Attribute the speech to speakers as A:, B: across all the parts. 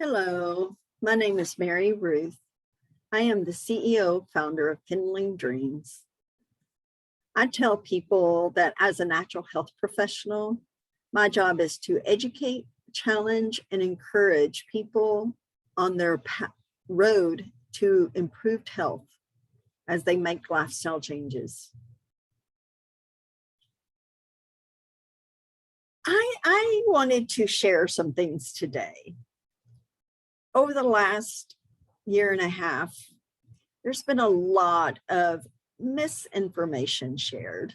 A: Hello, my name is Mary Ruth. I am the CEO, founder of Kindling Dreams. I tell people that as a natural health professional, my job is to educate, challenge, and encourage people on their road to improved health as they make lifestyle changes. I wanted to share some things today. Over the last year and a half, there's been a lot of misinformation shared,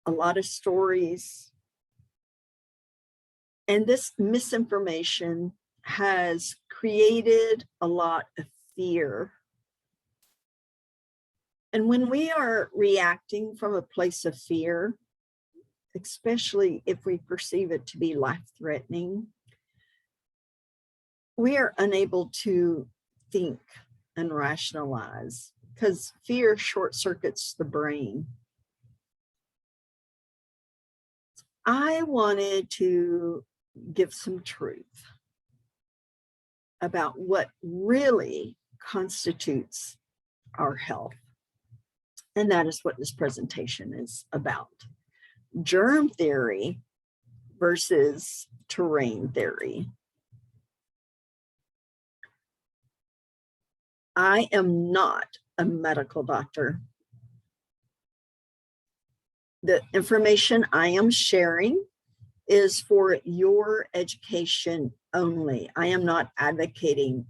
A: a lot of stories, and this misinformation has created a lot of fear. And when we are reacting from a place of fear, especially if we perceive it to be life-threatening, we are unable to think and rationalize because fear short circuits the brain. I wanted to give some truth about what really constitutes our health. And that is what this presentation is about. Germ theory versus terrain theory. I am not a medical doctor. The information I am sharing is for your education only. I am not advocating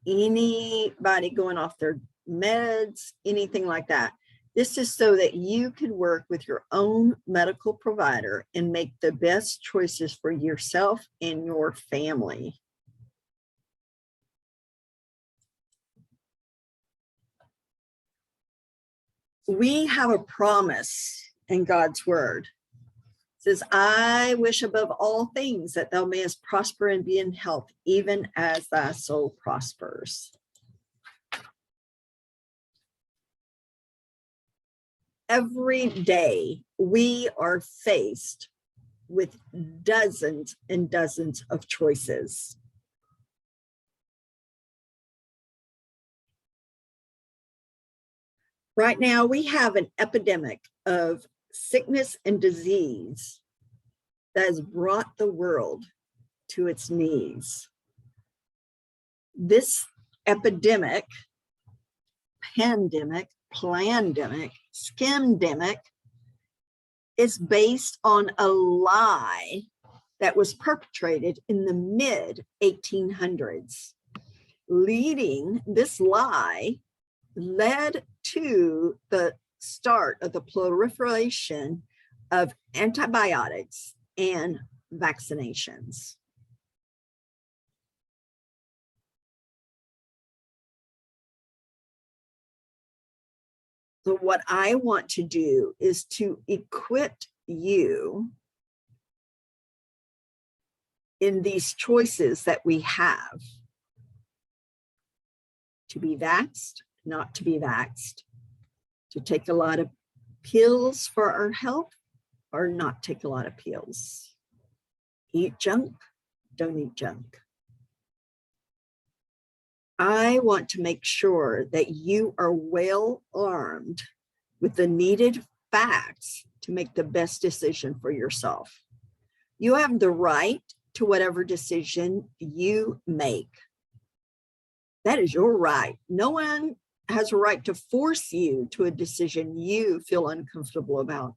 A: anybody going off their meds, anything like that. This is so that you can work with your own medical provider and make the best choices for yourself and your family. We have a promise in God's word. It says, I wish above all things that thou mayest prosper and be in health, even as thy soul prospers. Every day we are faced with dozens and dozens of choices. Right now, we have an epidemic of sickness and disease that has brought the world to its knees. This epidemic, pandemic, plandemic, skimdemic is based on a lie that was perpetrated in the mid-1800s. This lie led to the start of the proliferation of antibiotics and vaccinations. So what I want to do is to equip you in these choices that we have: to be vaxxed, not to be vaxxed, to take a lot of pills for our health or not take a lot of pills, eat junk, don't eat junk. I want to make sure that you are well armed with the needed facts to make the best decision for yourself. You have the right to whatever decision you make. That is your right. No one has a right to force you to a decision you feel uncomfortable about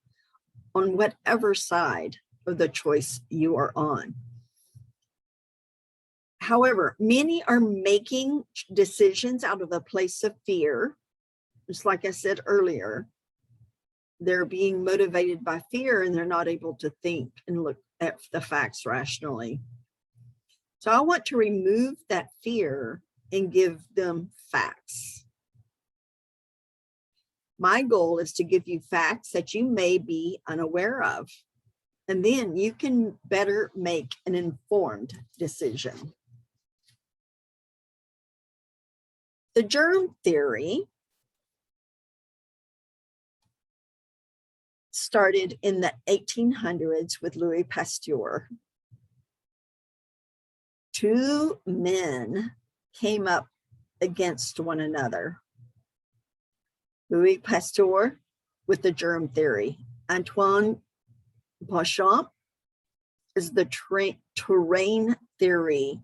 A: on whatever side of the choice you are on. However, many are making decisions out of a place of fear. Just like I said earlier, they're being motivated by fear and they're not able to think and look at the facts rationally. So I want to remove that fear and give them facts. My goal is to give you facts that you may be unaware of, and then you can better make an informed decision. The germ theory started in the 1800s with Louis Pasteur. two men came up against one another. Louis Pasteur with the germ theory. Antoine Béchamp is the terrain theory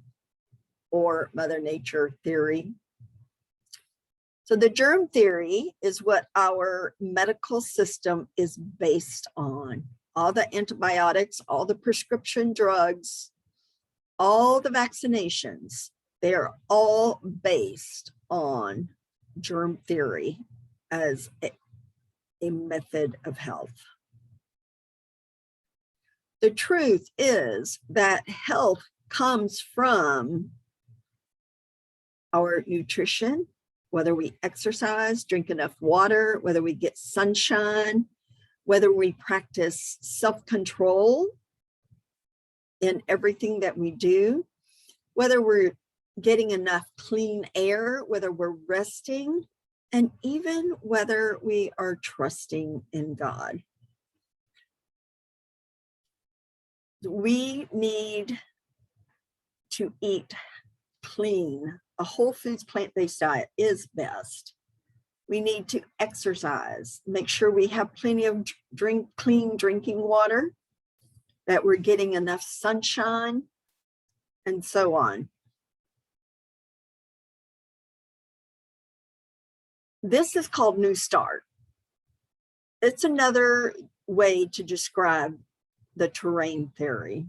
A: or Mother Nature theory. So the germ theory is what our medical system is based on. All the antibiotics, all the prescription drugs, all the vaccinations, they are all based on germ theory as a method of health. The truth is that health comes from our nutrition, whether we exercise, drink enough water, whether we get sunshine, whether we practice self-control in everything that we do, whether we're getting enough clean air, whether we're resting, and even whether we are trusting in God. We need to eat clean. A whole foods plant-based diet is best. We need to exercise, make sure we have plenty of clean drinking water, that we're getting enough sunshine, and so on. This is called New Start. It's another way to describe the terrain theory.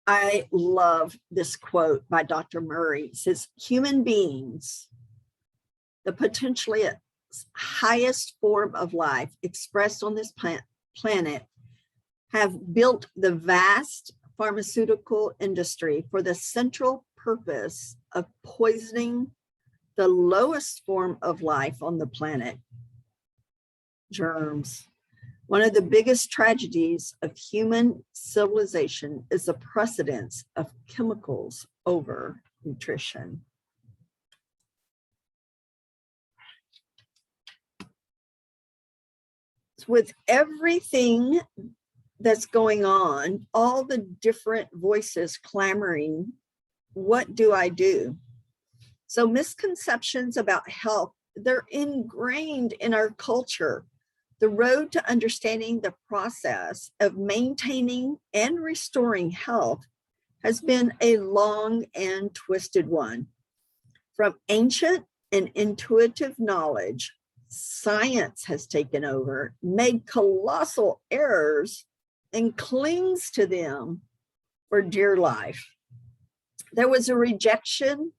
A: I love this quote by Dr. Murray. It says, human beings, the potentially highest form of life expressed on this planet, have built the vast pharmaceutical industry for the central purpose of poisoning the lowest form of life on the planet, germs. One of the biggest tragedies of human civilization is the precedence of chemicals over nutrition. With everything that's going on, all the different voices clamoring, what do I do? So misconceptions about health, they're ingrained in our culture. The road to understanding the process of maintaining and restoring health has been a long and twisted one. From ancient and intuitive knowledge, science has taken over, made colossal errors, and clings to them for dear life. There was a rejection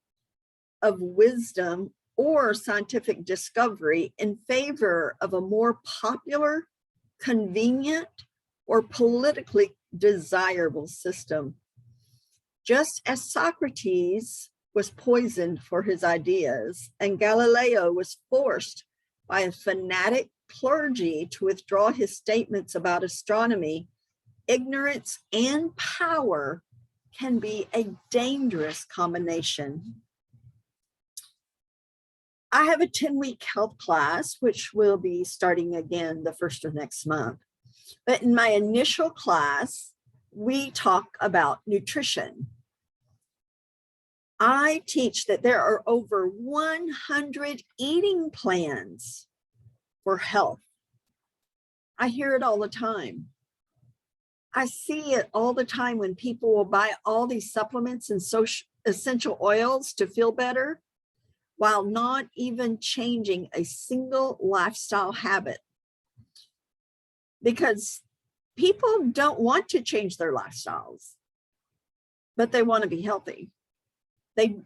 A: of wisdom or scientific discovery in favor of a more popular, convenient, or politically desirable system. Just as Socrates was poisoned for his ideas and Galileo was forced by a fanatic clergy to withdraw his statements about astronomy, ignorance and power can be a dangerous combination. I have a 10-week health class, which will be starting again the 1st of next month. But in my initial class, we talk about nutrition. I teach that there are over 100 eating plans for health. I hear it all the time. I see it all the time when people will buy all these supplements and essential oils to feel better, while not even changing a single lifestyle habit. Because people don't want to change their lifestyles, but they want to be healthy. They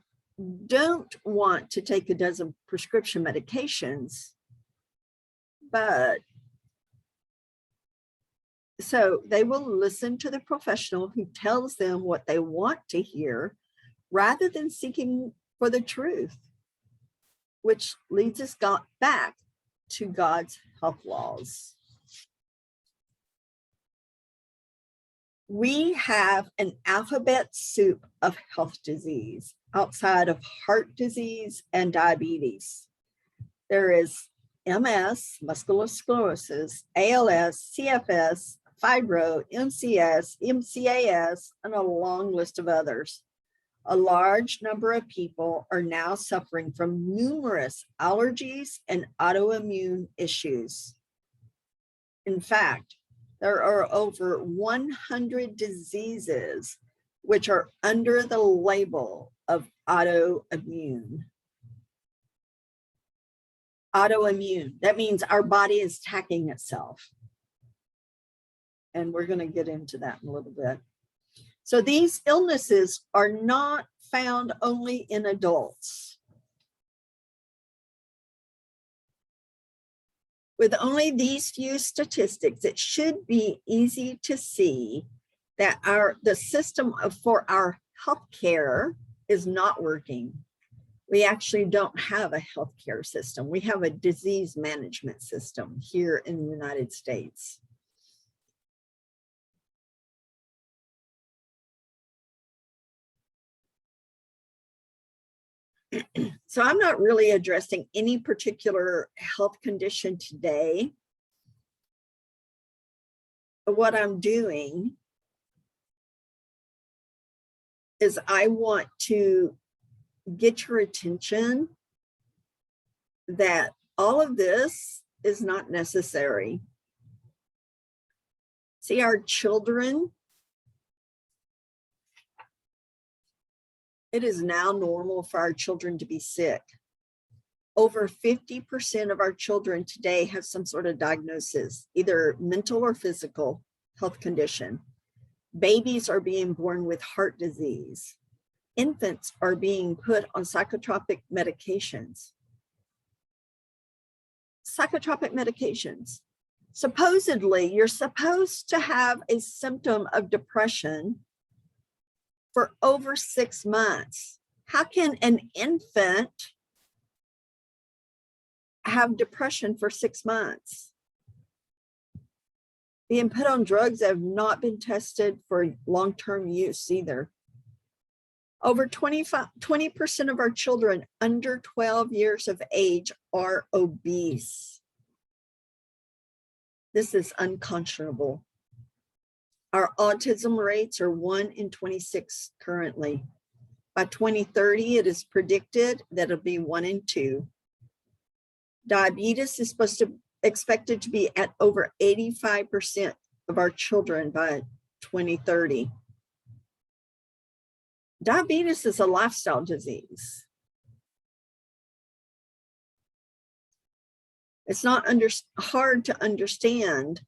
A: don't want to take a dozen prescription medications, but so they will listen to the professional who tells them what they want to hear rather than seeking for the truth, which leads us back to God's health laws. We have an alphabet soup of health disease outside of heart disease and diabetes. There is MS, multiple sclerosis, ALS, CFS, fibro, MCS, MCAS, and a long list of others. A large number of people are now suffering from numerous allergies and autoimmune issues. In fact, there are over 100 diseases which are under the label of autoimmune. Autoimmune, that means our body is attacking itself. And we're going to get into that in a little bit. So these illnesses are not found only in adults. With only these few statistics, it should be easy to see that the system for our healthcare is not working. We actually don't have a healthcare system. We have a disease management system here in the United States. So I'm not really addressing any particular health condition today. But what I'm doing is I want to get your attention that all of this is not necessary. See, our children, it is now normal for our children to be sick. Over 50% of our children today have some sort of diagnosis, either mental or physical health condition. Babies are being born with heart disease. Infants are being put on psychotropic medications. Psychotropic medications. Supposedly, you're supposed to have a symptom of depression for over 6 months. How can an infant have depression for 6 months? Being put on drugs that have not been tested for long-term use either. Over 20% of our children under 12 years of age are obese. This is unconscionable. Our autism rates are 1 in 26 currently. By 2030, it is predicted that it'll be 1 in 2. Diabetes is expected to be at over 85% of our children by 2030. Diabetes is a lifestyle disease. It's not hard to understand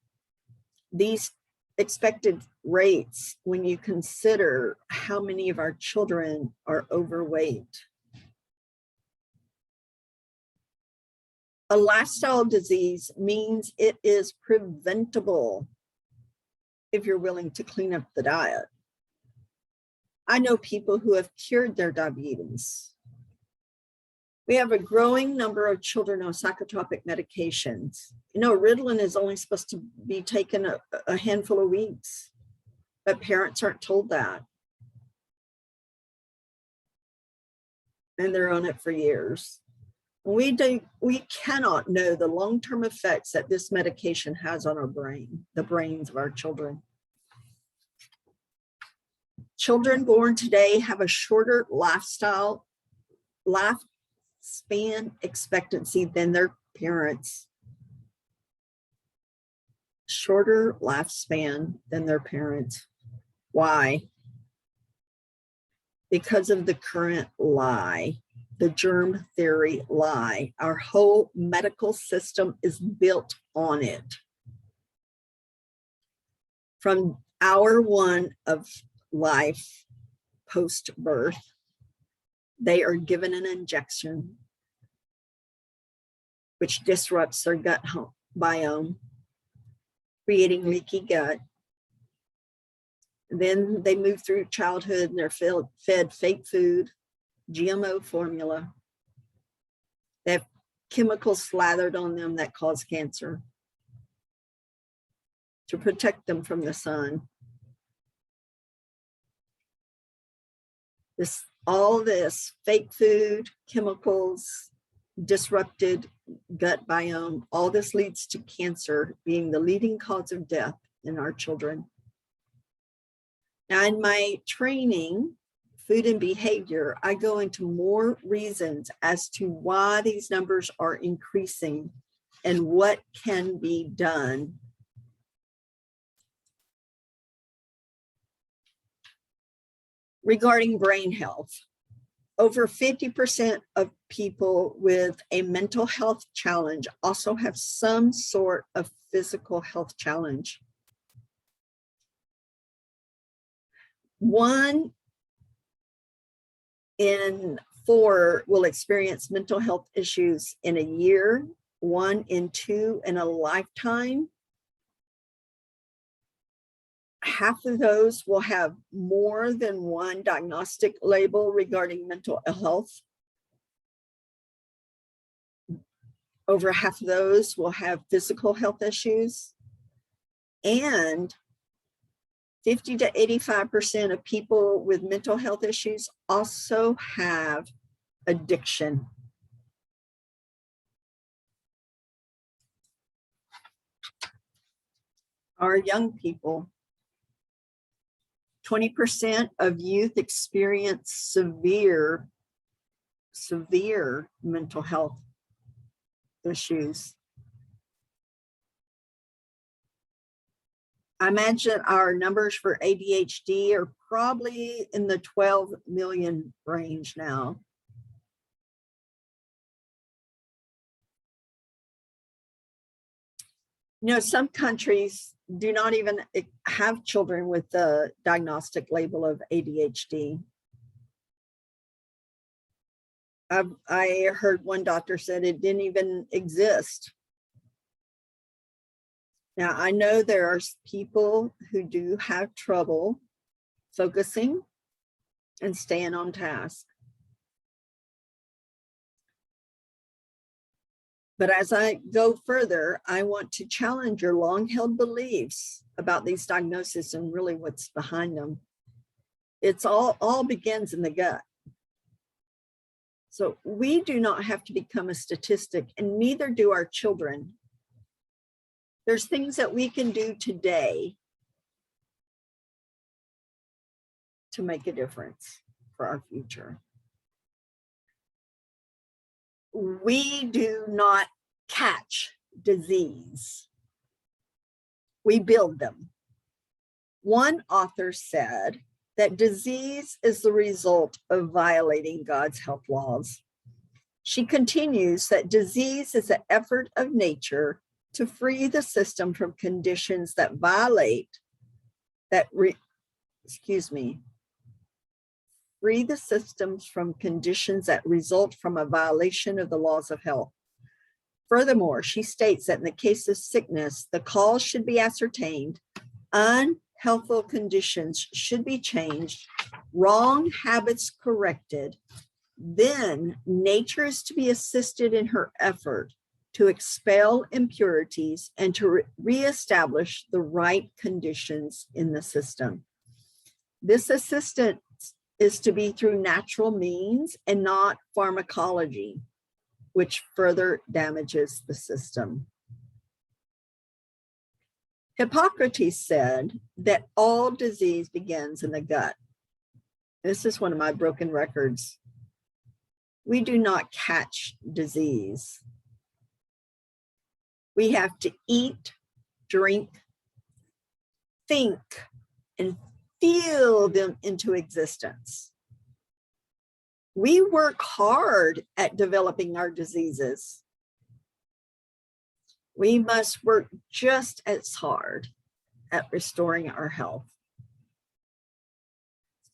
A: these expected rates when you consider how many of our children are overweight. A lifestyle disease means it is preventable if you're willing to clean up the diet. I know people who have cured their diabetes. We have a growing number of children on psychotropic medications. You know, Ritalin is only supposed to be taken a handful of weeks, but parents aren't told that. And they're on it for years. We cannot know the long-term effects that this medication has on our brain, the brains of our children. Children born today have a shorter lifespan expectancy than their parents. Shorter lifespan than their parents. Why? Because of the current lie, the germ theory lie. Our whole medical system is built on it. From hour 1 of life, post-birth, they are given an injection which disrupts their gut biome, creating leaky gut. Then they move through childhood and they're fed fake food, GMO formula. They have chemicals slathered on them that cause cancer to protect them from the sun. All this fake food, chemicals, disrupted gut biome. All this leads to cancer being the leading cause of death in our children. Now, in my training, Food and Behavior, I go into more reasons as to why these numbers are increasing and what can be done. Regarding brain health, over 50% of people with a mental health challenge also have some sort of physical health challenge. 1 in 4 will experience mental health issues in a year, 1 in 2 in a lifetime. Half of those will have more than one diagnostic label regarding mental health. Over half of those will have physical health issues. And 50 to 85% of people with mental health issues also have addiction. Our young people, 20% of youth experience severe mental health issues. I imagine our numbers for ADHD are probably in the 12 million range now. You know, some countries do not even have children with the diagnostic label of ADHD. I heard one doctor said it didn't even exist. Now, I know there are people who do have trouble focusing and staying on task. But as I go further, I want to challenge your long-held beliefs about these diagnoses and really what's behind them. It's all begins in the gut. So we do not have to become a statistic, and neither do our children. There's things that we can do today to make a difference for our future. We do not catch disease. We build them. One author said that disease is the result of violating God's health laws. She continues that disease is an effort of nature to free the system from conditions that free the systems from conditions that result from a violation of the laws of health. Furthermore, she states that in the case of sickness, the cause should be ascertained, unhealthful conditions should be changed, wrong habits corrected. Then nature is to be assisted in her effort to expel impurities and to reestablish the right conditions in the system. This assistance is to be through natural means and not pharmacology, which further damages the system. Hippocrates said that all disease begins in the gut. This is one of my broken records. We do not catch disease. We have to eat, drink, think, and feel them into existence. We work hard at developing our diseases. We must work just as hard at restoring our health.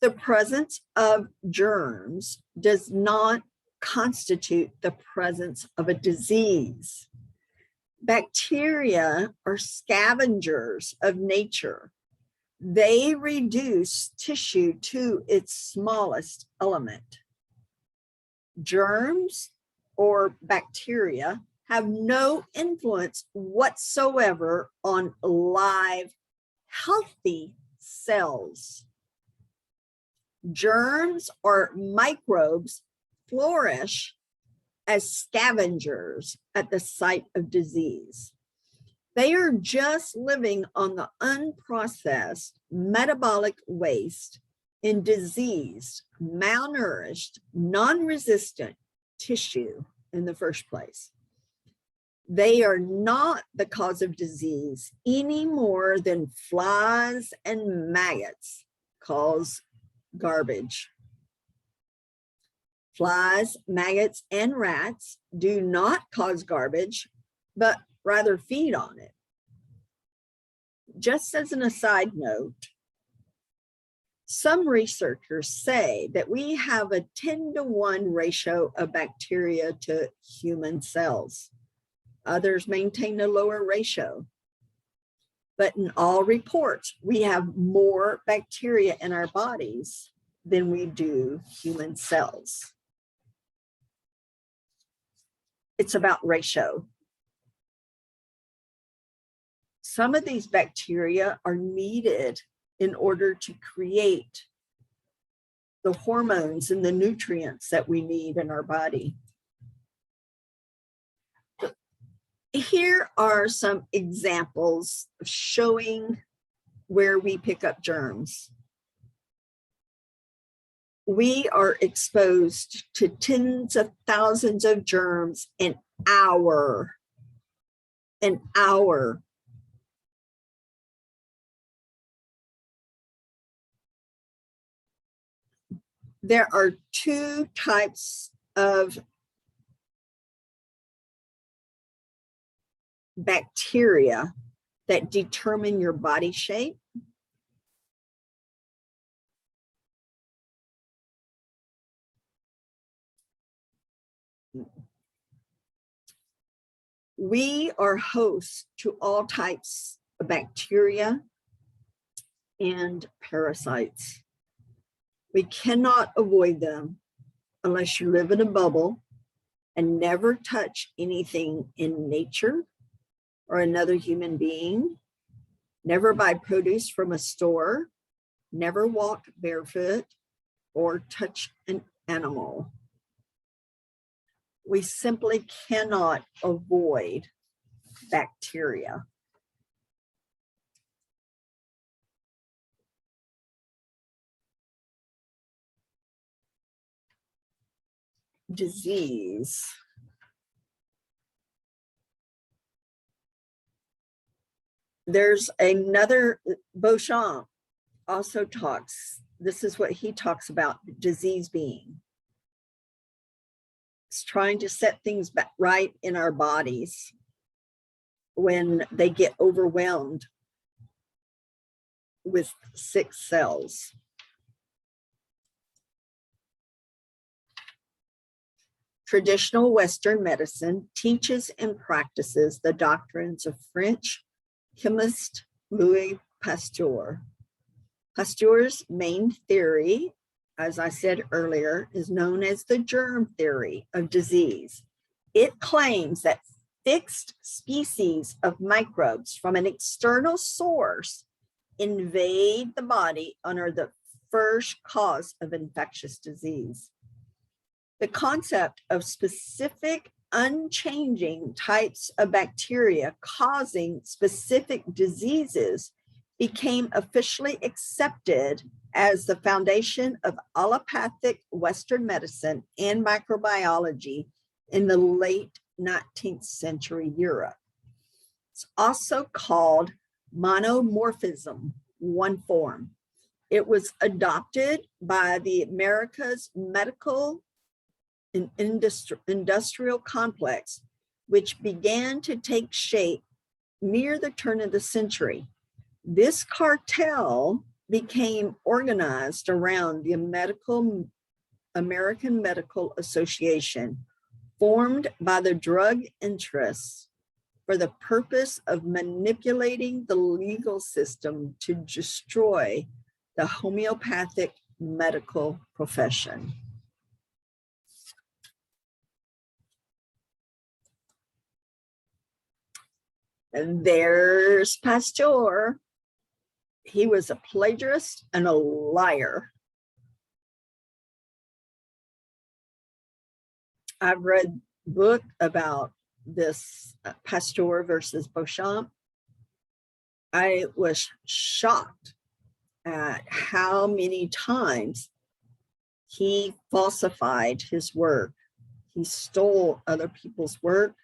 A: The presence of germs does not constitute the presence of a disease. Bacteria are scavengers of nature. They reduce tissue to its smallest element. Germs or bacteria have no influence whatsoever on live, healthy cells. Germs or microbes flourish as scavengers at the site of disease. They are just living on the unprocessed metabolic waste in diseased, malnourished, non-resistant tissue in the first place. They are not the cause of disease any more than flies and maggots cause garbage. Flies, maggots, and rats do not cause garbage, but rather feed on it. Just as an aside note, some researchers say that we have a 10-to-1 ratio of bacteria to human cells. Others maintain a lower ratio. But in all reports, we have more bacteria in our bodies than we do human cells. It's about ratio. Some of these bacteria are needed in order to create the hormones and the nutrients that we need in our body. Here are some examples showing where we pick up germs. We are exposed to tens of thousands of germs an hour. There are two types of bacteria that determine your body shape. We are hosts to all types of bacteria and parasites. We cannot avoid them unless you live in a bubble and never touch anything in nature or another human being, never buy produce from a store, never walk barefoot or touch an animal. We simply cannot avoid bacteria. Disease. There's another, Beauchamp also talks, this is what he talks about disease being. It's trying to set things back right in our bodies when they get overwhelmed with sick cells. Traditional Western medicine teaches and practices the doctrines of French chemist Louis Pasteur. Pasteur's main theory, as I said earlier, is known as the germ theory of disease. It claims that fixed species of microbes from an external source invade the body and are the first cause of infectious disease. The concept of specific unchanging types of bacteria causing specific diseases became officially accepted as the foundation of allopathic Western medicine and microbiology in the late 19th century Europe. It's also called monomorphism, one form. It was adopted by the America's medical and industrial complex, which began to take shape near the turn of the century. This cartel became organized around the American Medical Association, formed by the drug interests for the purpose of manipulating the legal system to destroy the homeopathic medical profession. And there's Pasteur. He was a plagiarist and a liar. I've read book about this Pasteur versus Beauchamp, I was shocked at how many times he falsified his work. He stole other people's work.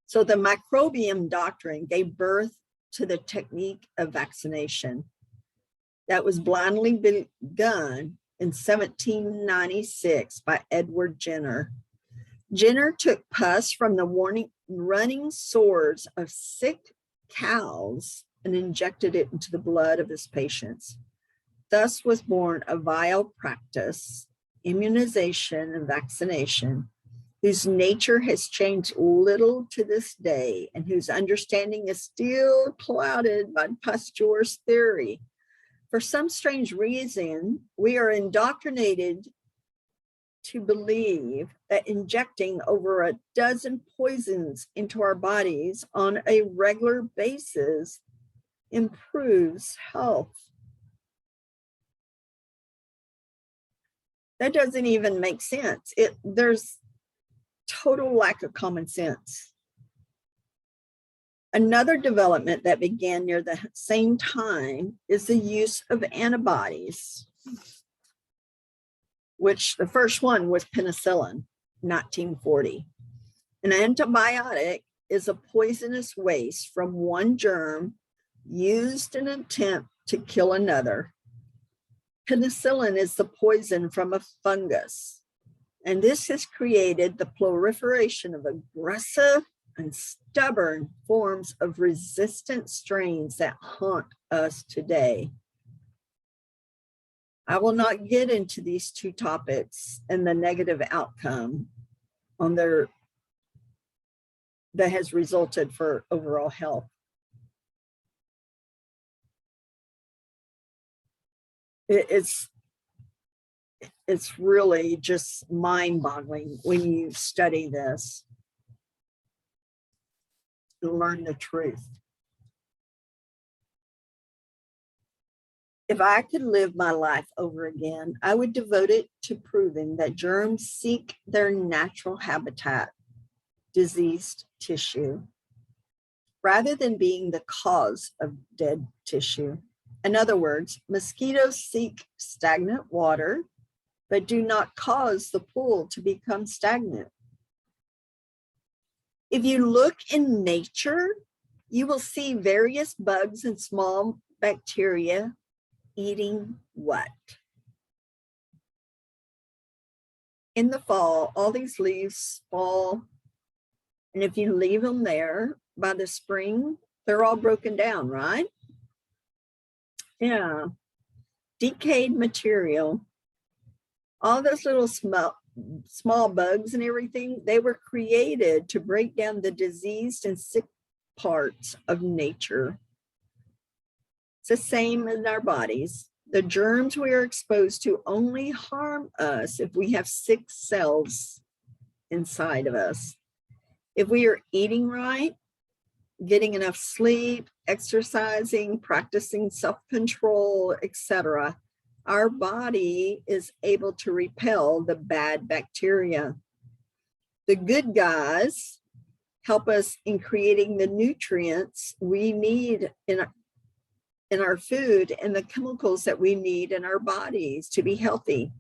A: So the microbiome doctrine gave birth to the technique of vaccination that was blindly begun in 1796 by Edward Jenner. Jenner took pus from the running sores of sick cows and injected it into the blood of his patients. Thus was born a vile practice, immunization and vaccination, whose nature has changed little to this day and whose understanding is still clouded by Pasteur's theory. For some strange reason, we are indoctrinated to believe that injecting over a dozen poisons into our bodies on a regular basis improves health. That doesn't even make sense. There's total lack of common sense. Another development that began near the same time is the use of antibodies, which the first one was penicillin, 1940. An antibiotic is a poisonous waste from one germ used in an attempt to kill another. Penicillin is the poison from a fungus, and this has created the proliferation of aggressive and stubborn forms of resistant strains that haunt us today. I will not get into these two topics and the negative outcome on that has resulted for overall health. It's really just mind-boggling when you study this to learn the truth. If I could live my life over again, I would devote it to proving that germs seek their natural habitat, diseased tissue, rather than being the cause of dead tissue. In other words, mosquitoes seek stagnant water, but do not cause the pool to become stagnant. If you look in nature, you will see various bugs and small bacteria eating what? In the fall, all these leaves fall, and if you leave them there, by the spring, they're all broken down, right? Yeah. Decayed material. All those little small bugs and everything, they were created to break down the diseased and sick parts of nature. It's the same in our bodies. The germs we are exposed to only harm us if we have sick cells inside of us. If we are eating right, getting enough sleep, exercising, practicing self-control, etc., our body is able to repel the bad bacteria. The good guys help us in creating the nutrients we need in our food and the chemicals that we need in our bodies to be healthy.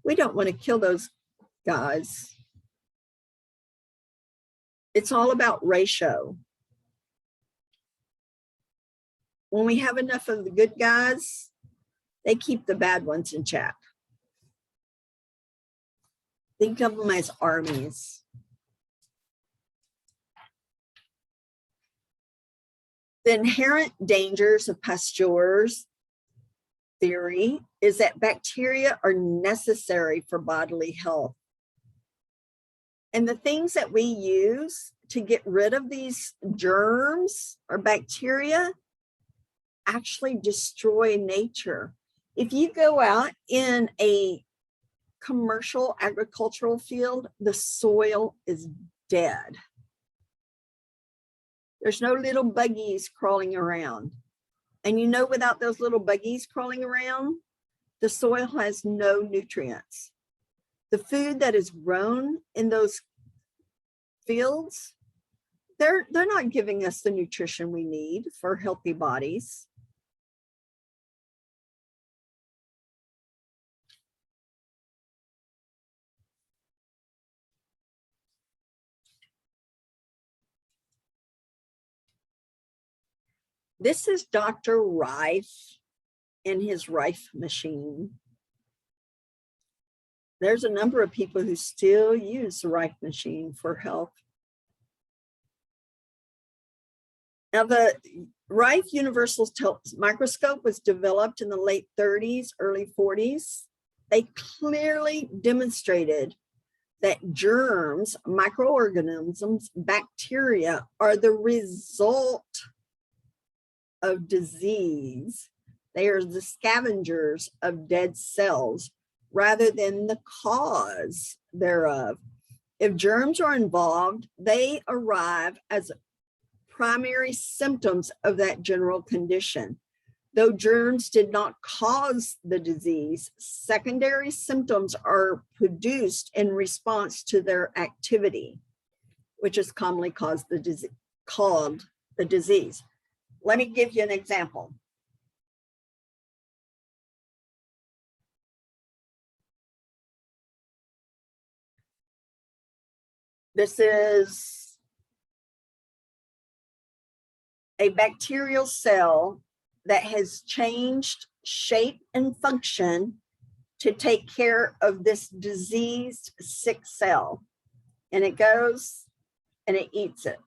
A: We don't want to kill those guys. It's all about ratio. When we have enough of the good guys, they keep the bad ones in check. Think of them as armies. The inherent dangers of Pasteur's theory is that bacteria are necessary for bodily health. And the things that we use to get rid of these germs or bacteria actually destroy nature. If you go out in a commercial agricultural field, the soil is dead. There's no little buggies crawling around. And without those little buggies crawling around, the soil has no nutrients. The food that is grown in those fields, they're not giving us the nutrition we need for healthy bodies. This is Dr. Rife and his Rife machine. There's a number of people who still use the Rife machine for health. Now, the Rife Universal Microscope was developed in the late 30s, early 40s. They clearly demonstrated that germs, microorganisms, bacteria are the result of disease. They are the scavengers of dead cells rather than the cause thereof. If germs are involved, they arrive as primary symptoms of that general condition. Though germs did not cause the disease, secondary symptoms are produced in response to their activity, which is commonly called the disease. Let me give you an example. This is a bacterial cell that has changed shape and function to take care of this diseased, sick cell. And it goes and it eats it.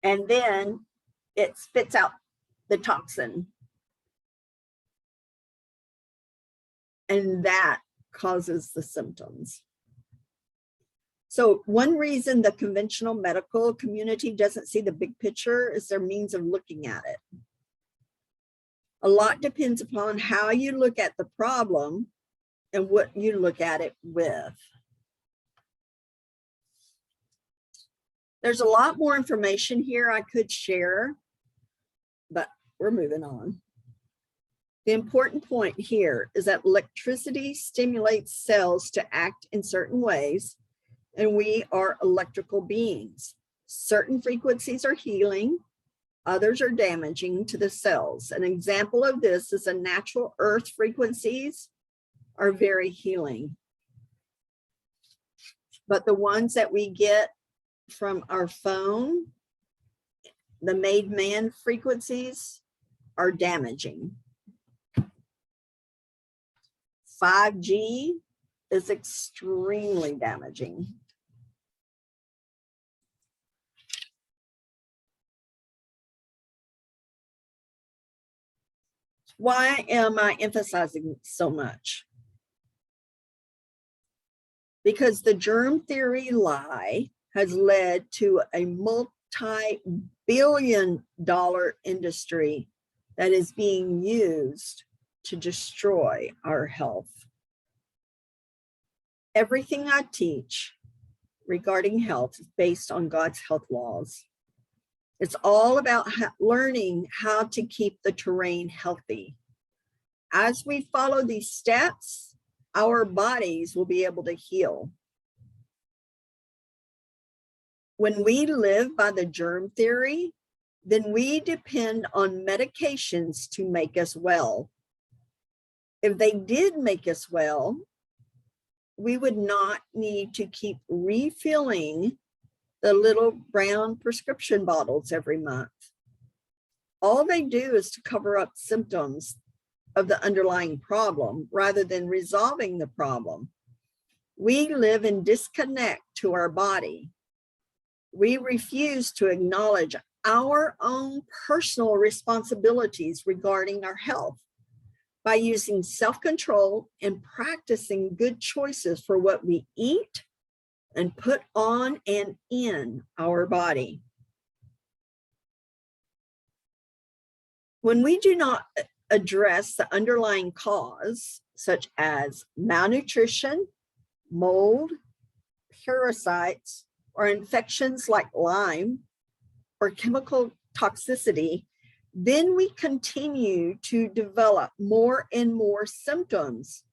A: And then it spits out the toxin. And that causes the symptoms. So one reason the conventional medical community doesn't see the big picture is their means of looking at it. A lot depends upon how you look at the problem and what you look at it with. There's a lot more information here I could share, but we're moving on. The important point here is that electricity stimulates cells to act in certain ways, and we are electrical beings. Certain frequencies are healing, others are damaging to the cells. An example of this is the natural earth frequencies are very healing. But the ones that we get from our phone, the made man frequencies, are damaging. 5G is extremely damaging. Why am I emphasizing so much? Because the germ theory lie has led to a multi-billion-dollar industry that is being used to destroy our health. Everything I teach regarding health is based on God's health laws. It's all about learning how to keep the terrain healthy. As we follow these steps, our bodies will be able to heal. When we live by the germ theory, then we depend on medications to make us well. If they did make us well, we would not need to keep refilling the little brown prescription bottles every month. All they do is to cover up symptoms of the underlying problem rather than resolving the problem. We live in disconnect to our body. We refuse to acknowledge our own personal responsibilities regarding our health by using self-control and practicing good choices for what we eat and put on and in our body. When we do not address the underlying cause, such as malnutrition, mold, parasites, or infections like Lyme, or chemical toxicity, then we continue to develop more and more symptoms.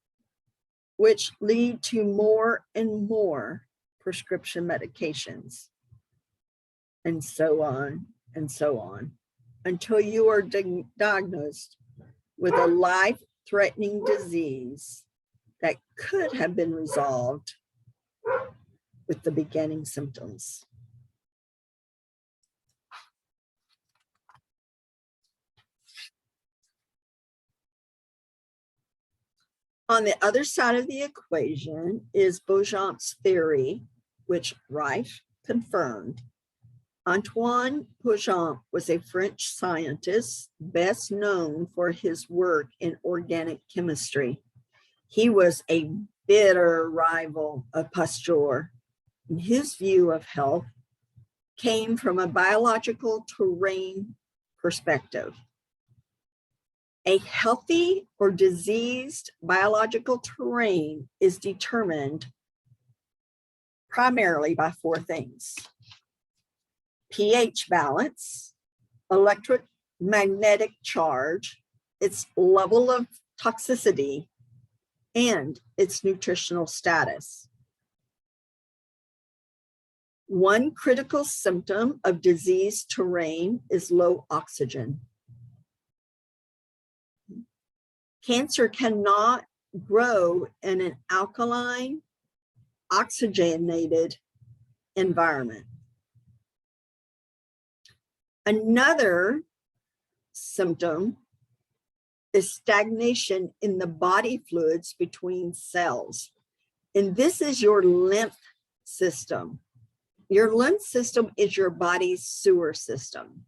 A: which lead to more and more prescription medications, and so on, until you are diagnosed with a life-threatening disease that could have been resolved with the beginning symptoms. On the other side of the equation is Beauchamp's theory, which Reich confirmed. Antoine Beauchamp was a French scientist best known for his work in organic chemistry. He was a bitter rival of Pasteur, and his view of health came from a biological terrain perspective. A healthy or diseased biological terrain is determined primarily by four things: pH balance, electromagnetic charge, its level of toxicity, and its nutritional status. One critical symptom of diseased terrain is low oxygen. Cancer cannot grow in an alkaline, oxygenated environment. Another symptom is stagnation in the body fluids between cells. And this is your lymph system. Your lymph system is your body's sewer system.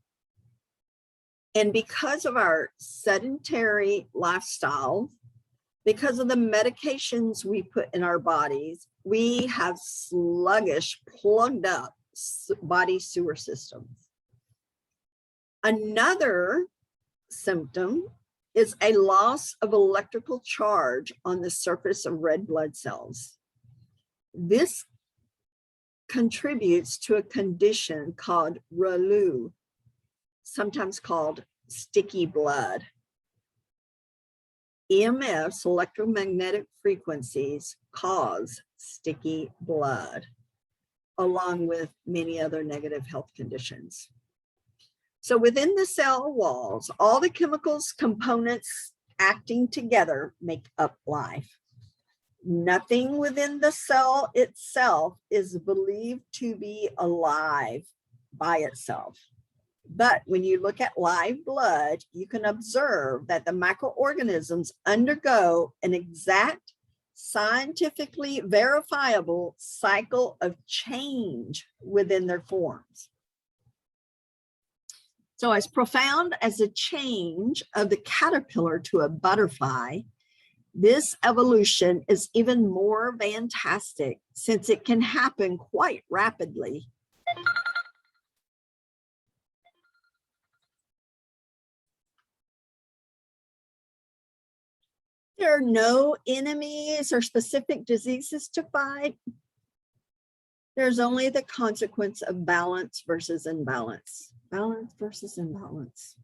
A: And because of our sedentary lifestyle, because of the medications we put in our bodies, we have sluggish, plugged up body sewer systems. Another symptom is a loss of electrical charge on the surface of red blood cells. This contributes to a condition called RELU, sometimes called sticky blood. EMFs, electromagnetic frequencies, cause sticky blood, along with many other negative health conditions. So within the cell walls, all the chemicals, components acting together make up life. Nothing within the cell itself is believed to be alive by itself. But when you look at live blood, you can observe that the microorganisms undergo an exact, scientifically verifiable cycle of change within their forms. So as profound as a change of the caterpillar to a butterfly, this evolution is even more fantastic since it can happen quite rapidly. There are no enemies or specific diseases to fight. There's only the consequence of balance versus imbalance. Balance versus imbalance.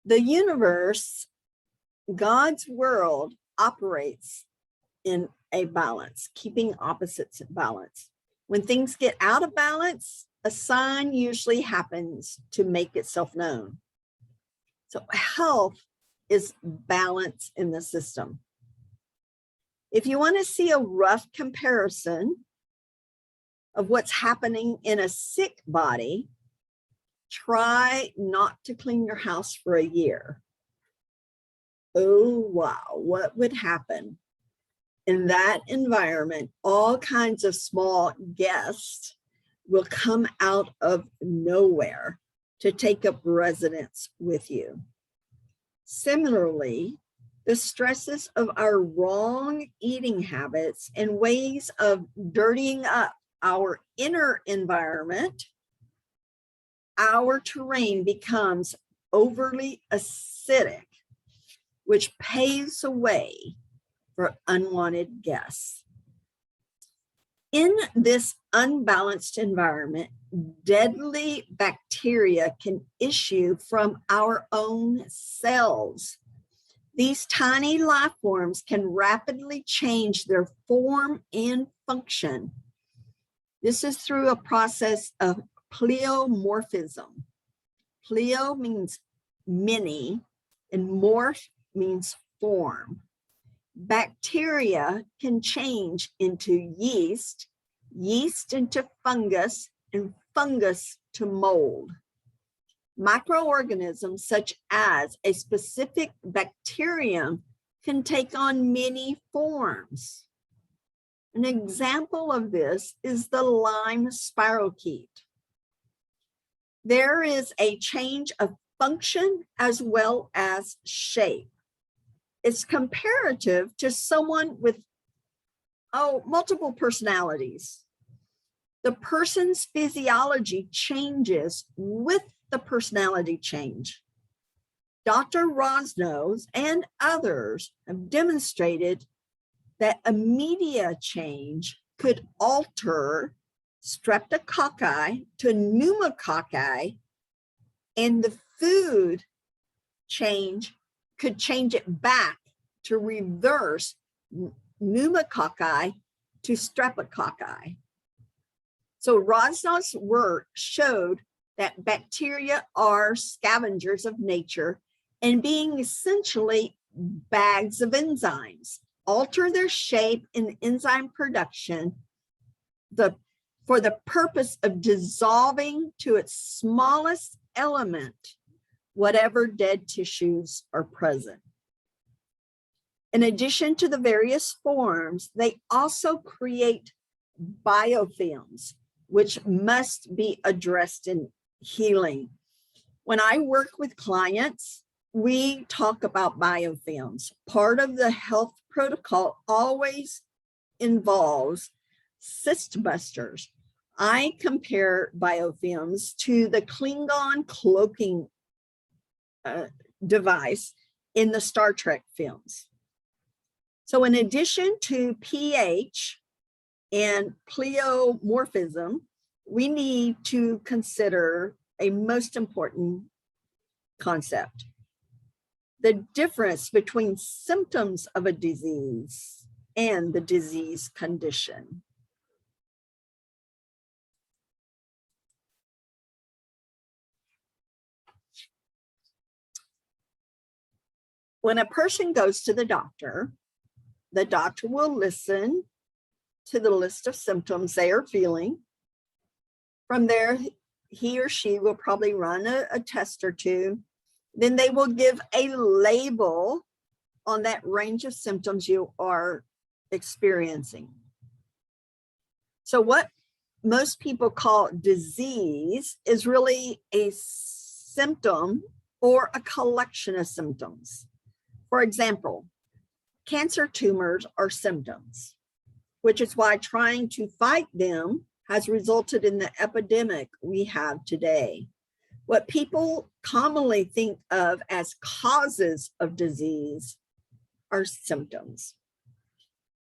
A: The universe, God's world, operates in a balance, keeping opposites in balance. When things get out of balance, a sign usually happens to make itself known. So health is balance in the system. If you want to see a rough comparison of what's happening in a sick body, try not to clean your house for a year. Oh, wow, what would happen? In that environment, all kinds of small guests will come out of nowhere to take up residence with you. Similarly, the stresses of our wrong eating habits and ways of dirtying up our inner environment, our terrain becomes overly acidic, which paves the way for unwanted guests. In this unbalanced environment, deadly bacteria can issue from our own cells. These tiny life forms can rapidly change their form and function. This is through a process of pleomorphism. Pleo means many, and morph means form. Bacteria can change into yeast, yeast into fungus, and fungus to mold. Microorganisms such as a specific bacterium can take on many forms. An example of this is the lime spirochete. There is a change of function as well as shape. It's comparative to someone with multiple personalities. The person's physiology changes with the personality change. Dr. Rosnow and others have demonstrated that a media change could alter streptococci to pneumococci, and the food change could change it back to reverse pneumococci to streptococci. So Rosnow's work showed that bacteria are scavengers of nature and being essentially bags of enzymes, alter their shape in enzyme production for the purpose of dissolving to its smallest element whatever dead tissues are present. In addition to the various forms, they also create biofilms, which must be addressed in healing. When I work with clients, we talk about biofilms. Part of the health protocol always involves cyst busters. I compare biofilms to the Klingon cloaking device in the Star Trek films. So in addition to pH and pleomorphism, we need to consider a most important concept: the difference between symptoms of a disease and the disease condition. When a person goes to the doctor will listen to the list of symptoms they are feeling. From there, he or she will probably run a test or two. Then they will give a label on that range of symptoms you are experiencing. So what most people call disease is really a symptom or a collection of symptoms. For example, cancer tumors are symptoms, which is why trying to fight them has resulted in the epidemic we have today. What people commonly think of as causes of disease are symptoms.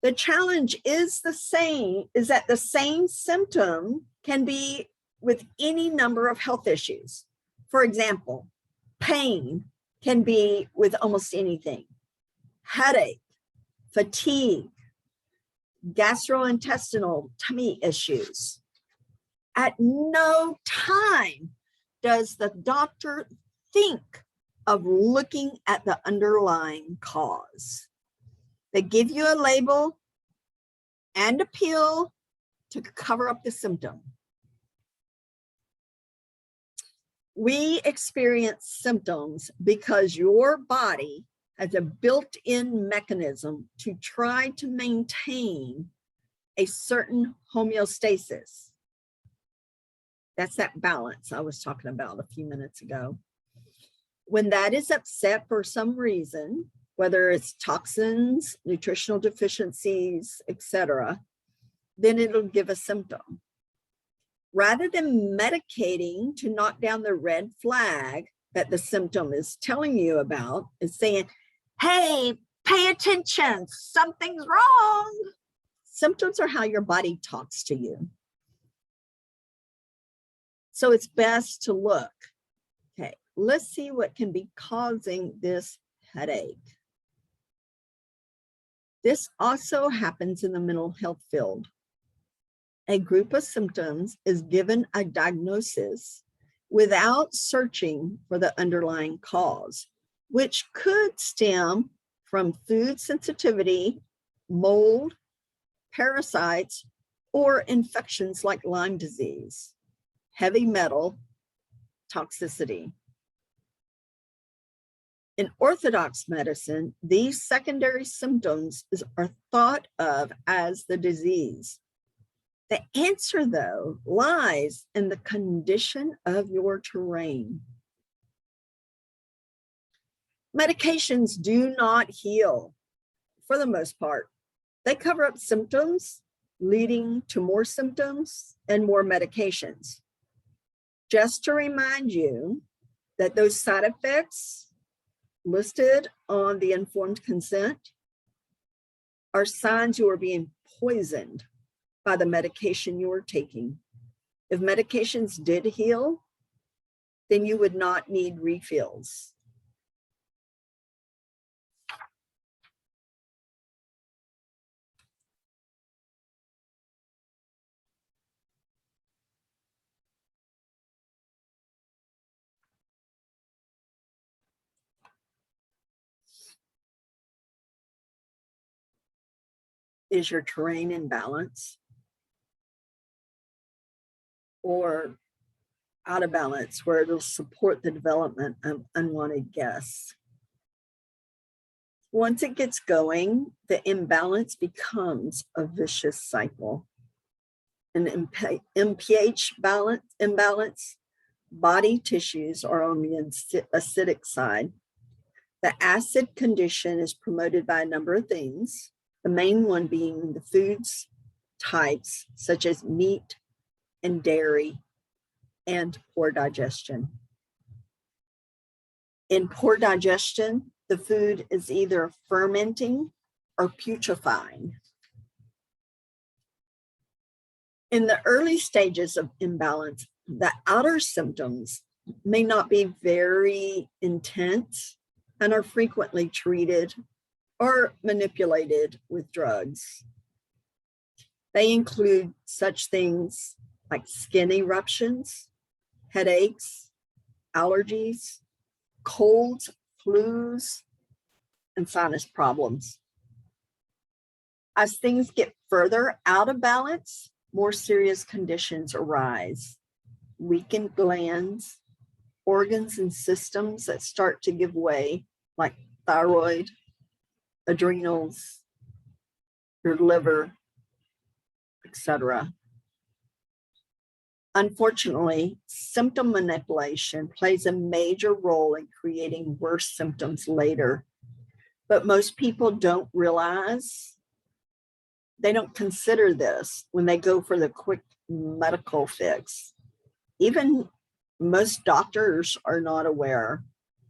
A: The challenge is that the same symptom can be with any number of health issues. For example, pain can be with almost anything. Headache, fatigue, gastrointestinal tummy issues. At no time does the doctor think of looking at the underlying cause. They give you a label and a pill to cover up the symptom. We experience symptoms because your body has a built-in mechanism to try to maintain a certain homeostasis. That's that balance I was talking about a few minutes ago. When that is upset for some reason, whether it's toxins, nutritional deficiencies, etc., then it'll give a symptom. Rather than medicating to knock down the red flag that the symptom is telling you about, is saying, hey, pay attention, something's wrong. Symptoms are how your body talks to you. So it's best to look. Okay, let's see what can be causing this headache. This also happens in the mental health field. A group of symptoms is given a diagnosis without searching for the underlying cause, which could stem from food sensitivity, mold, parasites, or infections like Lyme disease, heavy metal toxicity. In orthodox medicine, these secondary symptoms are thought of as the disease. The answer, though, lies in the condition of your terrain. Medications do not heal for the most part. They cover up symptoms, leading to more symptoms and more medications. Just to remind you that those side effects listed on the informed consent are signs you are being poisoned by the medication you are taking. If medications did heal, then you would not need refills. Is your terrain in balance or out of balance where it'll support the development of unwanted guests? Once it gets going, the imbalance becomes a vicious cycle. An pH imbalance, body tissues are on the acidic side. The acid condition is promoted by a number of things, the main one being the foods types such as meat and dairy and poor digestion. In poor digestion, the food is either fermenting or putrefying. In the early stages of imbalance, the outer symptoms may not be very intense and are frequently treated or manipulated with drugs. They include such things like skin eruptions, headaches, allergies, colds, flus, and sinus problems. As things get further out of balance, more serious conditions arise. Weakened glands, organs and systems that start to give way, like thyroid, adrenals, your liver, etc. Unfortunately, symptom manipulation plays a major role in creating worse symptoms later, but most people don't realize, they don't consider this when they go for the quick medical fix. Even most doctors are not aware,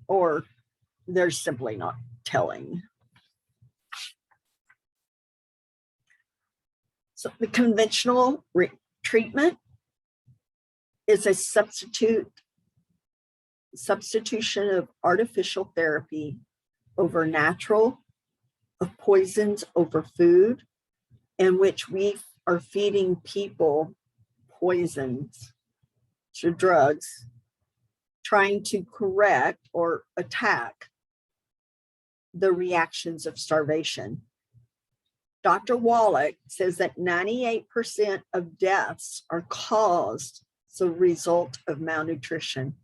A: or they're simply not telling. So the conventional treatment is a substitution of artificial therapy over natural, of poisons over food, in which we are feeding people poisons to drugs, trying to correct or attack the reactions of starvation. Dr. Wallach says that 98% of deaths are caused as a result of malnutrition.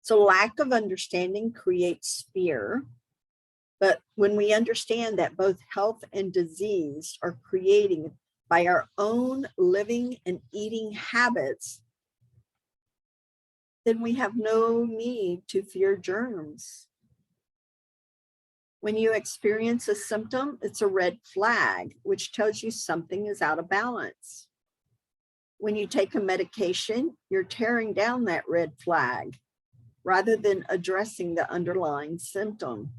A: So lack of understanding creates fear. But when we understand that both health and disease are created by our own living and eating habits, then we have no need to fear germs. When you experience a symptom, it's a red flag, which tells you something is out of balance. When you take a medication, you're tearing down that red flag rather than addressing the underlying symptom,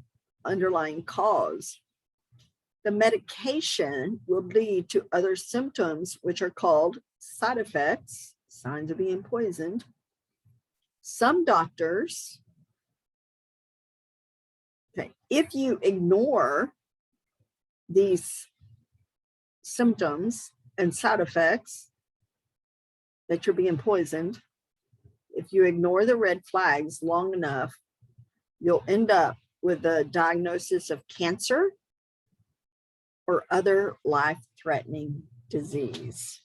A: underlying cause. The medication will lead to other symptoms, which are called side effects, signs of being poisoned. Some doctors, if you ignore these symptoms and side effects that you're being poisoned, if you ignore the red flags long enough, you'll end up with a diagnosis of cancer or other life-threatening disease.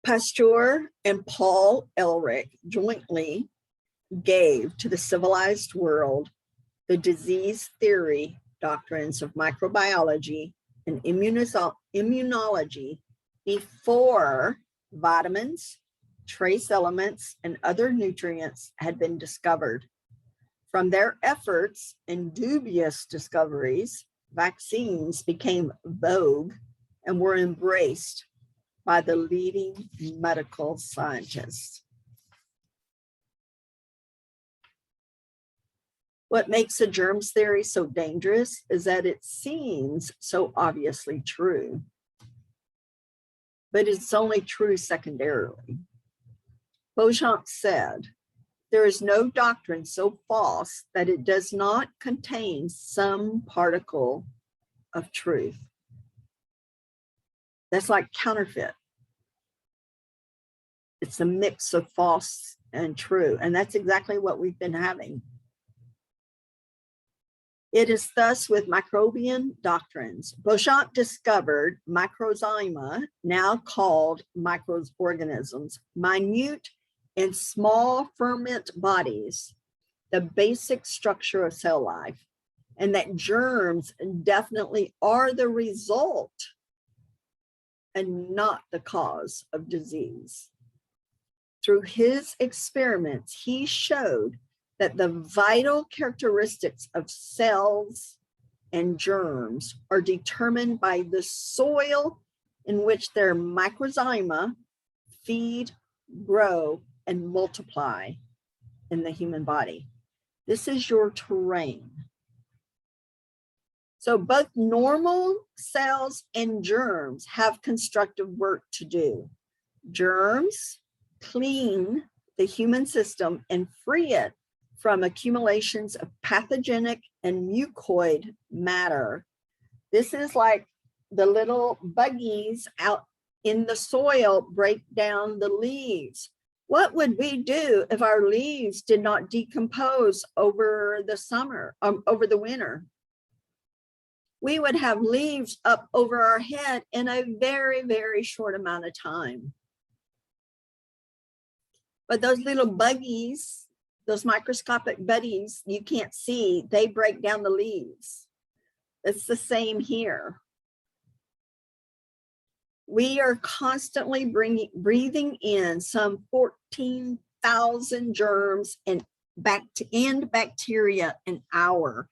A: Pasteur and Paul Ehrlich jointly gave to the civilized world the disease theory doctrines of microbiology and immunology before vitamins, trace elements, and other nutrients had been discovered. From their efforts and dubious discoveries, vaccines became vogue and were embraced by the leading medical scientists. What makes the germs theory so dangerous is that it seems so obviously true, but it's only true secondarily. Beauchamp said, "There is no doctrine so false that it does not contain some particle of truth." That's like counterfeit. It's a mix of false and true, and that's exactly what we've been having. It is thus with microbian doctrines. Beauchamp discovered microzyma, now called microorganisms, minute and small ferment bodies, the basic structure of cell life, and that germs definitely are the result and not the cause of disease. Through his experiments, he showed that the vital characteristics of cells and germs are determined by the soil in which their microzyma feed, grow, and multiply in the human body. This is your terrain. So both normal cells and germs have constructive work to do. Germs clean the human system and free it from accumulations of pathogenic and mucoid matter. This is like the little buggies out in the soil break down the leaves. What would we do if our leaves did not decompose over the summer, over the winter? We would have leaves up over our head in a very, very short amount of time. But those little buggies, those microscopic buddies you can't see, they break down the leaves. It's the same here. We are constantly breathing in some 14,000 germs and bacteria an hour.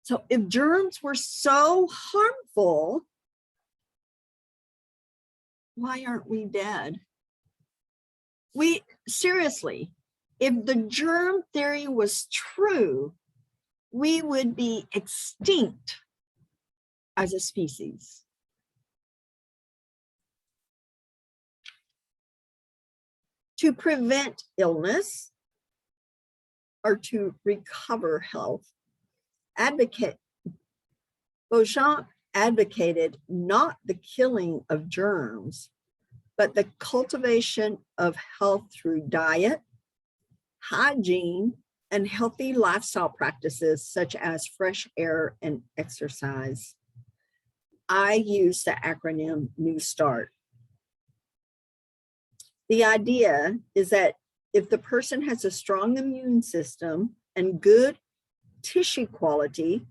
A: So if germs were so harmful, why aren't we dead? Seriously, if the germ theory was true, we would be extinct as a species. To prevent illness or to recover health, Beauchamp advocated not the killing of germs, but the cultivation of health through diet, hygiene, and healthy lifestyle practices such as fresh air and exercise. I use the acronym New Start. The idea is that if the person has a strong immune system and good tissue quality,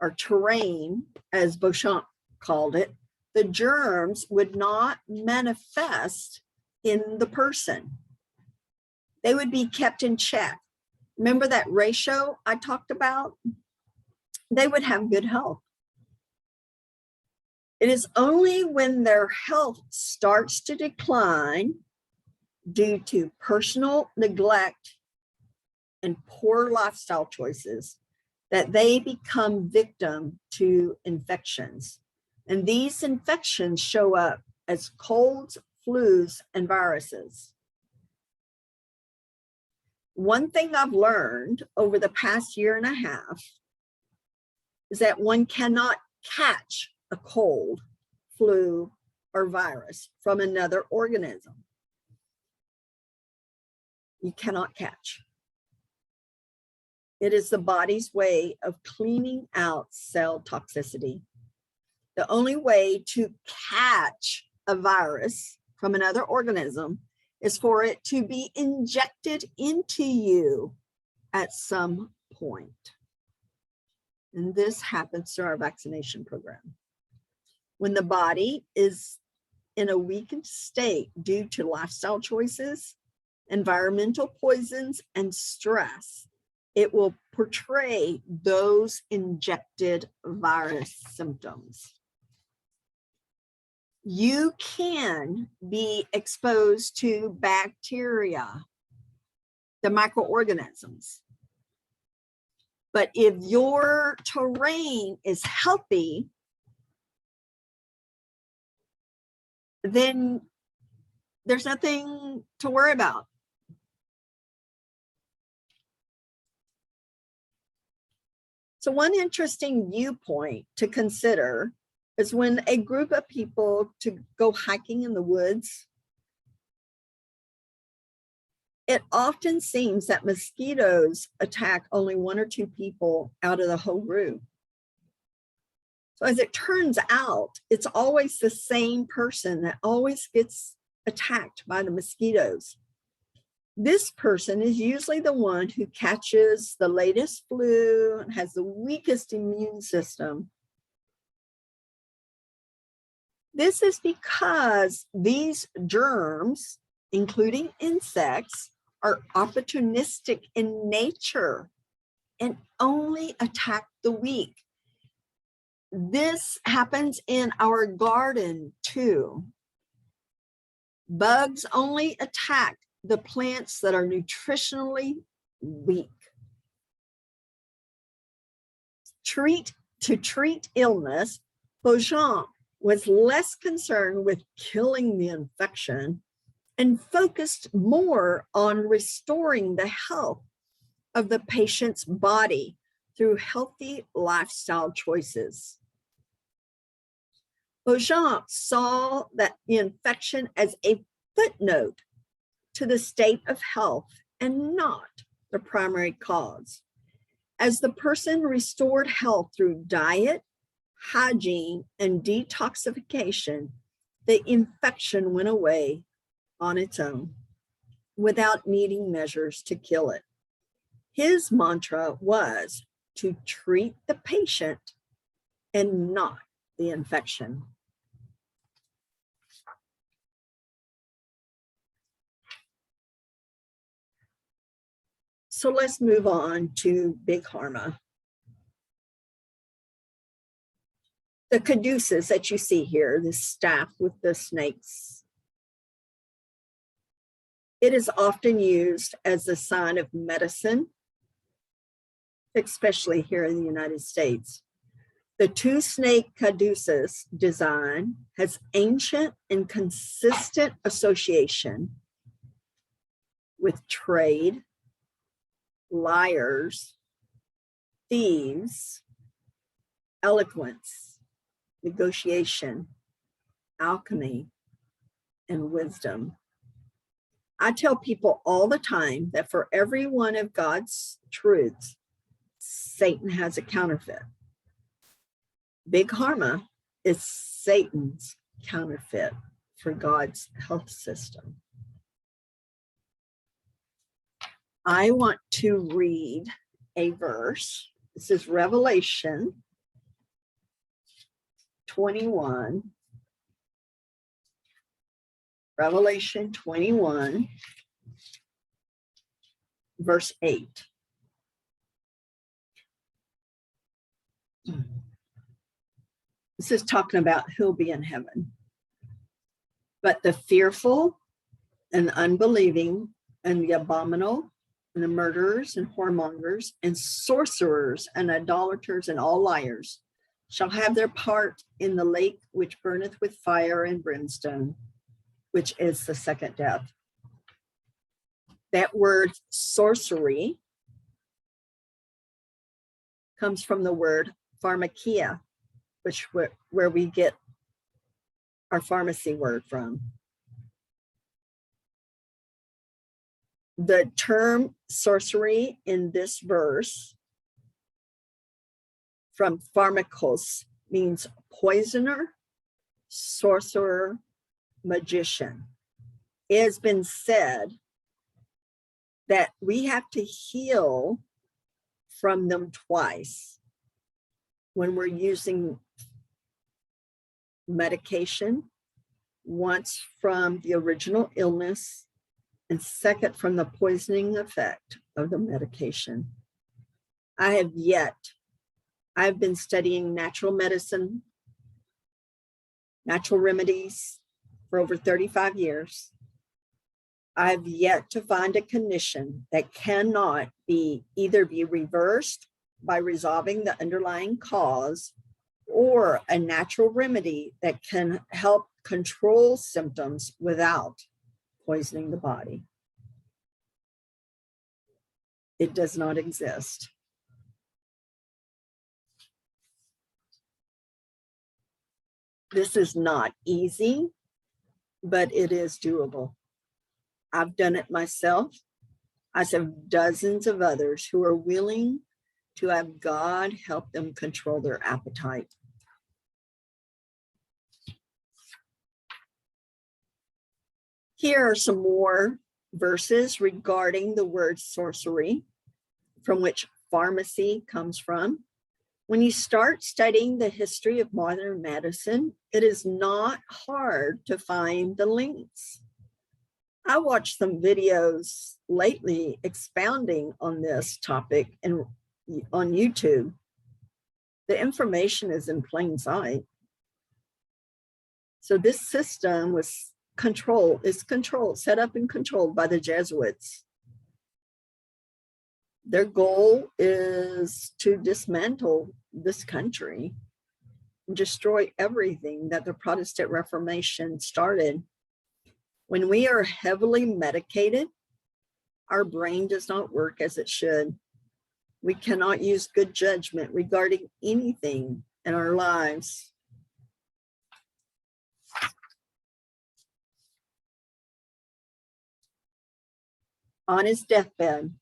A: or terrain, as Beauchamp called it, the germs would not manifest in the person. They would be kept in check. Remember that ratio I talked about? They would have good health. It is only when their health starts to decline due to personal neglect and poor lifestyle choices that they become victim to infections. And these infections show up as colds, flus, and viruses. One thing I've learned over the past year and a half is that one cannot catch a cold, flu, or virus from another organism. You cannot catch. It is the body's way of cleaning out cell toxicity. The only way to catch a virus from another organism is for it to be injected into you at some point. And this happens through our vaccination program. When the body is in a weakened state due to lifestyle choices, environmental poisons, and stress, it will portray those injected virus symptoms. You can be exposed to bacteria, the microorganisms. But if your terrain is healthy, then there's nothing to worry about. So one interesting viewpoint to consider is when a group of people to go hiking in the woods, it often seems that mosquitoes attack only one or two people out of the whole group. So as it turns out, it's always the same person that always gets attacked by the mosquitoes. This person is usually the one who catches the latest flu and has the weakest immune system. This is because these germs, including insects, are opportunistic in nature and only attack the weak. This happens in our garden too. Bugs only attack the plants that are nutritionally weak. To treat illness, Beauchamp was less concerned with killing the infection and focused more on restoring the health of the patient's body through healthy lifestyle choices. Beauchamp saw that the infection as a footnote to the state of health and not the primary cause. As the person restored health through diet, hygiene, and detoxification, the infection went away on its own without needing measures to kill it. His mantra was to treat the patient and not the infection. So let's move on to Big Pharma. The caduceus that you see here, this staff with the snakes, it is often used as a sign of medicine, especially here in the United States. The two-snake caduceus design has ancient and consistent association with trade, liars, thieves, eloquence, negotiation, alchemy, and wisdom. I tell people all the time that for every one of God's truths, Satan has a counterfeit. Big Pharma is Satan's counterfeit for God's health system. I want to read a verse. This is Revelation 21. Revelation 21, verse 8. This is talking about who'll be in heaven. But the fearful and unbelieving and the abominable and the murderers and whoremongers and sorcerers and idolaters and all liars shall have their part in the lake which burneth with fire and brimstone, which is the second death. That word sorcery comes from the word pharmakia, where we get our pharmacy word from. The term sorcery in this verse from pharmakos means poisoner, sorcerer, magician. It has been said that we have to heal from them twice when we're using medication, once from the original illness, and second from the poisoning effect of the medication. I've been studying natural medicine, natural remedies for over 35 years. I've yet to find a condition that cannot either be reversed by resolving the underlying cause, or a natural remedy that can help control symptoms without poisoning the body. It does not exist. This is not easy, but it is doable. I've done it myself. I have dozens of others who are willing to have God help them control their appetite. Here are some more verses regarding the word sorcery, from which pharmacy comes from. When you start studying the history of modern medicine, it is not hard to find the links. I watched some videos lately expounding on this topic on YouTube. The information is in plain sight. So this system is set up and controlled by the Jesuits. Their goal is to dismantle this country and destroy everything that the Protestant Reformation started. When we are heavily medicated, our brain does not work as it should. We cannot use good judgment regarding anything in our lives. On his deathbed,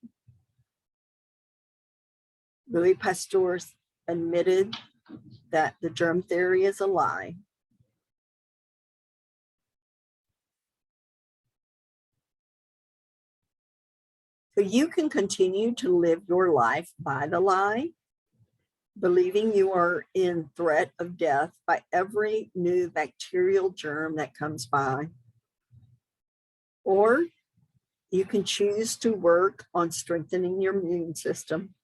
A: Louis Pasteur admitted that the germ theory is a lie. So you can continue to live your life by the lie, believing you are in threat of death by every new bacterial germ that comes by. Or you can choose to work on strengthening your immune system.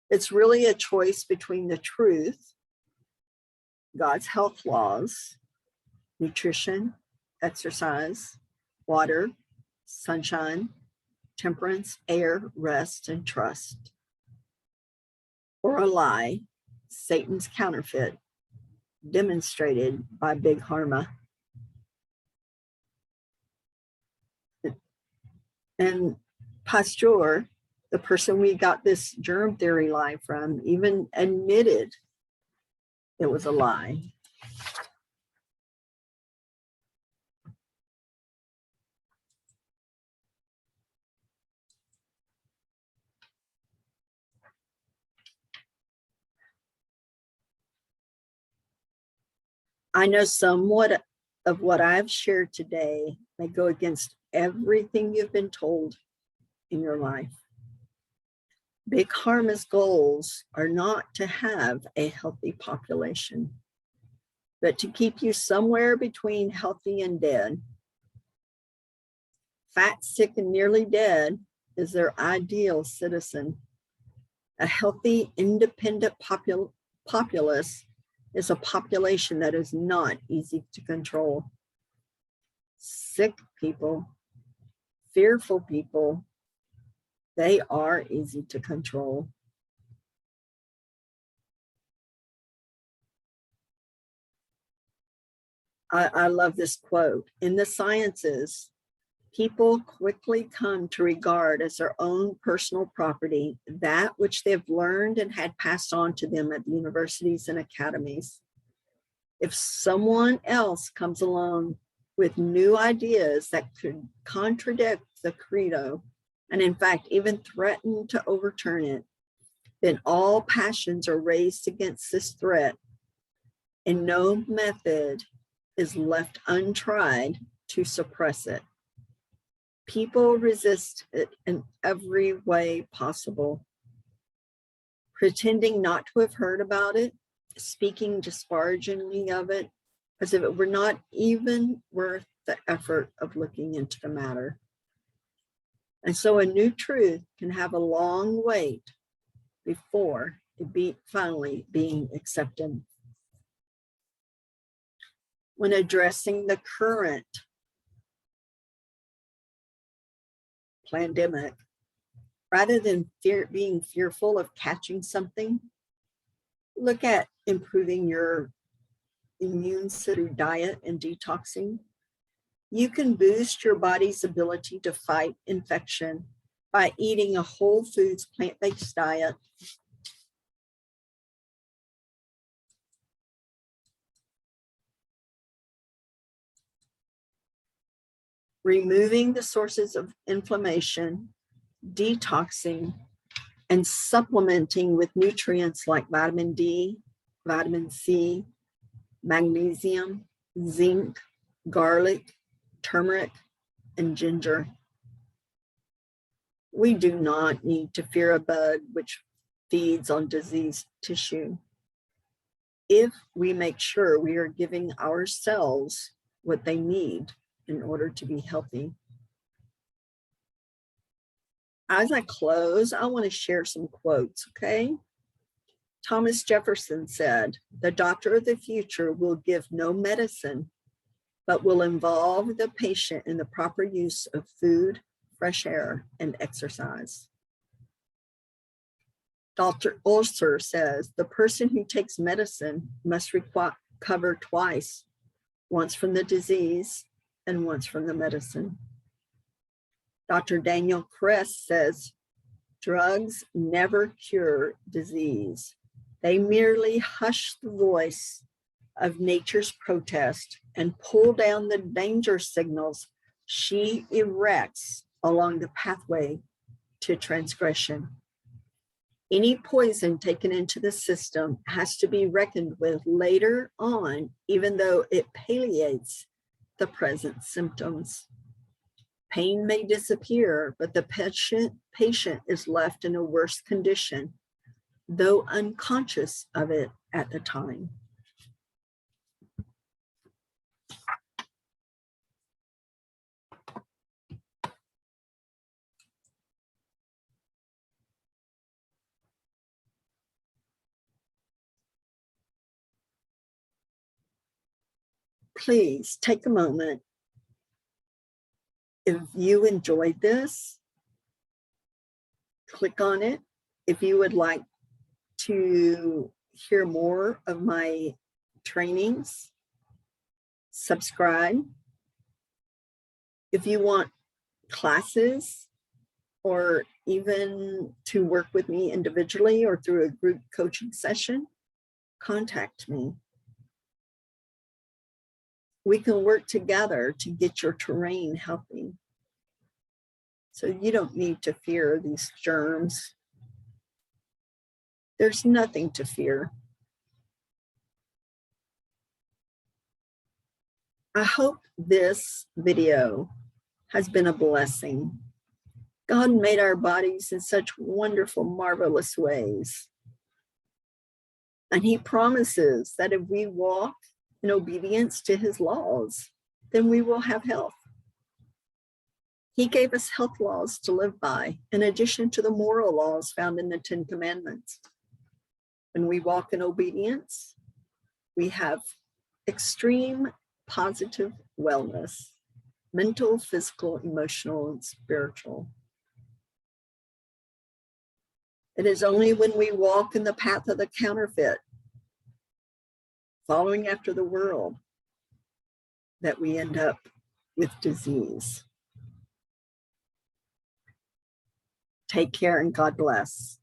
A: It's really a choice between the truth, God's health laws, nutrition, exercise, water, sunshine, temperance, air, rest, and trust. Or a lie, Satan's counterfeit, demonstrated by Big Pharma. And Pasteur, the person we got this germ theory lie from, even admitted it was a lie. I know somewhat of what I've shared today may go against everything you've been told in your life. Big Pharma's goals are not to have a healthy population, but to keep you somewhere between healthy and dead. Fat, sick, and nearly dead is their ideal citizen. A healthy, independent populace is a population that is not easy to control. Sick people, fearful people, they are easy to control. I love this quote. In the sciences, people quickly come to regard as their own personal property that which they have learned and had passed on to them at the universities and academies. If someone else comes along with new ideas that could contradict the credo, and in fact, even threaten to overturn it, then all passions are raised against this threat, and no method is left untried to suppress it. People resist it in every way possible, pretending not to have heard about it, speaking disparagingly of it, as if it were not even worth the effort of looking into the matter. And so a new truth can have a long wait before it finally being accepted. When addressing the current pandemic, rather than being fearful of catching something, look at improving your immune through diet and detoxing. You can boost your body's ability to fight infection by eating a whole foods, plant-based diet, removing the sources of inflammation, detoxing, and supplementing with nutrients like vitamin D, vitamin C, magnesium, zinc, garlic, turmeric, and ginger. We do not need to fear a bug which feeds on diseased tissue if we make sure we are giving our cells what they need in order to be healthy. As I close, I want to share some quotes, okay? Thomas Jefferson said, "The doctor of the future will give no medicine, but will involve the patient in the proper use of food, fresh air, and exercise." Dr. Ulcer says, "The person who takes medicine must recover twice, once from the disease and once from the medicine." Dr. Daniel Kress says, "Drugs never cure disease. They merely hush the voice of nature's protest and pull down the danger signals she erects along the pathway to transgression." Any poison taken into the system has to be reckoned with later on, even though it palliates the present symptoms. Pain may disappear, but the patient is left in a worse condition, though unconscious of it at the time. Please take a moment. If you enjoyed this, click on it. If you would like to hear more of my trainings, subscribe. If you want classes or even to work with me individually or through a group coaching session, contact me. We can work together to get your terrain healthy. So you don't need to fear these germs. There's nothing to fear. I hope this video has been a blessing. God made our bodies in such wonderful, marvelous ways. And he promises that if we walk in obedience to his laws, then we will have health. He gave us health laws to live by, in addition to the moral laws found in the 10 Commandments. When we walk in obedience, we have extreme positive wellness, mental, physical, emotional, and spiritual. It is only when we walk in the path of the counterfeit, following after the world, that we end up with disease. Take care and God bless.